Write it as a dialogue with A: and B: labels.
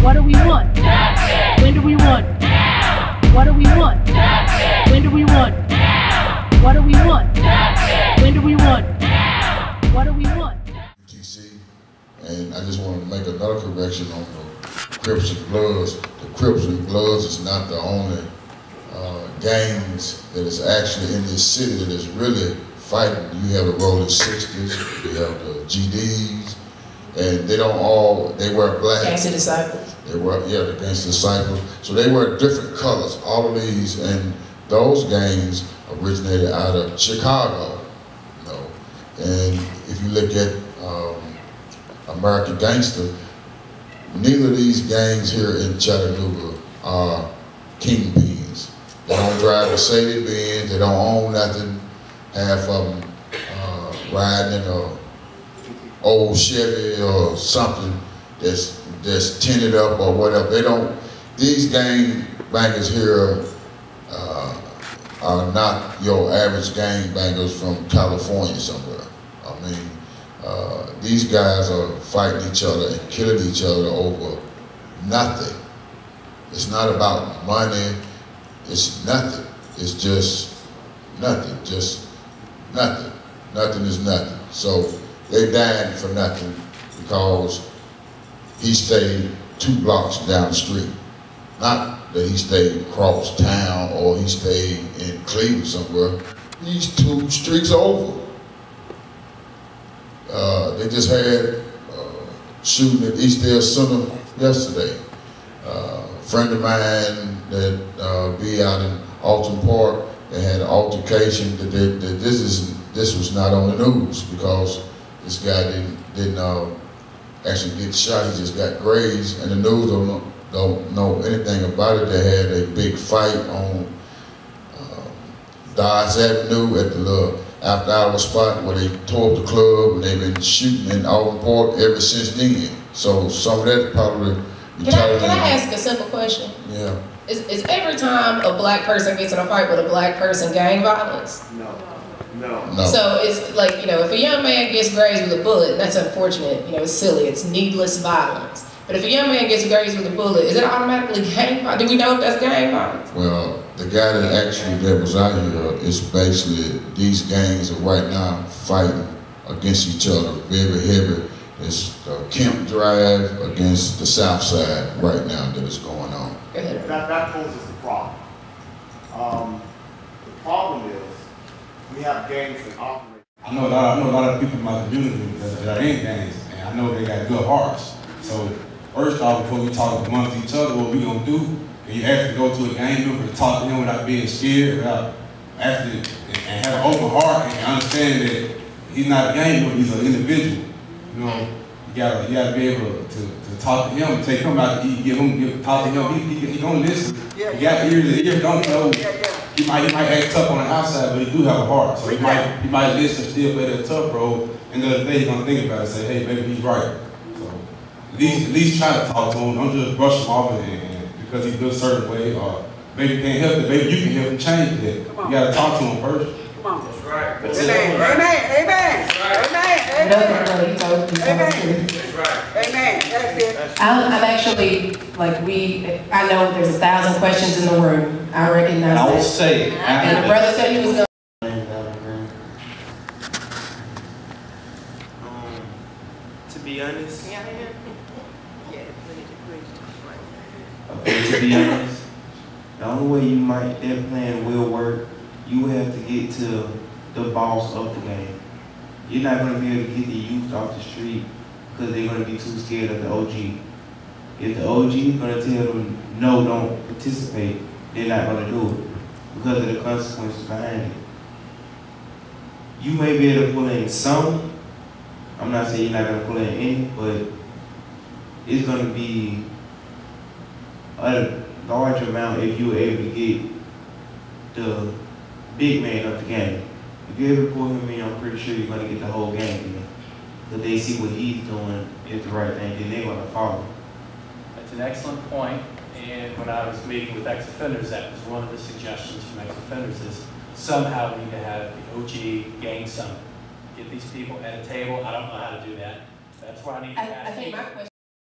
A: What do we want? When do we want? What do we want? When do we want? What do we want? When do we want? What do we want?
B: TC, and I just want to make another correction on the Crips and Bloods. The Crips and Bloods is not the only gangs that is actually in this city that is really fighting. You have the Rolling 60s, you have the GDs, and they don't all, they wear black.
C: Gangster Disciples.
B: They wear, yeah, the Gangster Disciples. So they wear different colors, all of these, and those gangs originated out of Chicago, you know. And if you look at American Gangster, neither of these gangs here in Chattanooga are kingpins. They don't drive Mercedes-Benz, they don't own nothing. Half of them riding in an old Chevy or something that's tinted up or whatever. They don't, these gang bangers here are not your average gang bangers from California somewhere. I mean, these guys are fighting each other and killing each other over nothing. It's not about money, it's nothing. It's just nothing, just nothing. Nothing is nothing. So they died for nothing because he stayed 2 blocks down the street. Not that he stayed across town or he stayed in Cleveland somewhere. He's 2 streets over. They just had shooting at Eastdale Center yesterday. A friend of mine that be out in Alton Park, they had an altercation that this was not on the news because this guy didn't actually get shot. He just got grazed, and the news don't know anything about it. They had a big fight on Dodge Avenue at the little after-hour spot where they tore up the club, and they've been shooting in Alton Park ever since then. So some of that probably.
C: Can I ask a simple question?
B: Yeah.
C: Is every time a black person gets in a fight with a black person gang violence?
D: No.
C: So it's like, you know, if a young man gets grazed with a bullet, that's unfortunate, you know, it's silly, it's needless violence. But if a young man gets grazed with a bullet, is it automatically gang violence? Do we know if that's gang violence?
B: Well, the guy that was out here is basically, these gangs are right now fighting against each other very heavy. It's the Kemp Drive against the South Side right now that is going on.
D: That poses a problem. The problem is we have gangs that operate.
E: I know a lot of people in my community that are in gangs, and I know they got good hearts. So first off, before we talk amongst each other, what we gonna do? And you actually go to a gang member and talk to him without being scared, without actually, and have an open heart and understand that he's not a gang member, he's an individual. You know, you gotta be able to talk to him, take him out to eat, talk to him. He gonna listen. He got ears and ears don't know. He might act tough on the outside, but he do have a heart. So he might listen, still play that tough role. And the other day he's gonna think about it and say, hey, maybe he's right. So at least try to talk to him. Don't just brush him off and because he feels a certain way, or maybe you can't help it. Maybe you can help him change that. You gotta talk to him first.
D: Come on. That's right.
F: Amen. Amen. Amen. That's right. Amen. That's it.
C: I'm actually, like I know there's 1,000 questions in the room. I recognize that.
G: I will say.
C: And the brother said he was going to.
G: To be honest. To be honest, the only way that plan will work, you have to get to the boss of the game. You're not going to be able to get the youth off the street because they're going to be too scared of the OG. If the OG is going to tell them, no, don't participate, they're not going to do it because of the consequences behind it. You may be able to pull in some. I'm not saying you're not going to pull in any, but it's going to be a large amount if you're able to get the big man of the game. If you ever pull him in, I'm pretty sure you're going to get the whole game in. Because they see what he's doing is the right thing, then they're going to follow.
H: That's an excellent point. And when I was meeting with ex-offenders, that was one of the suggestions from ex-offenders is somehow we need to have the OG gang summit. Get these people at a table. I don't know how to do that. That's why I need to ask.
C: I think my question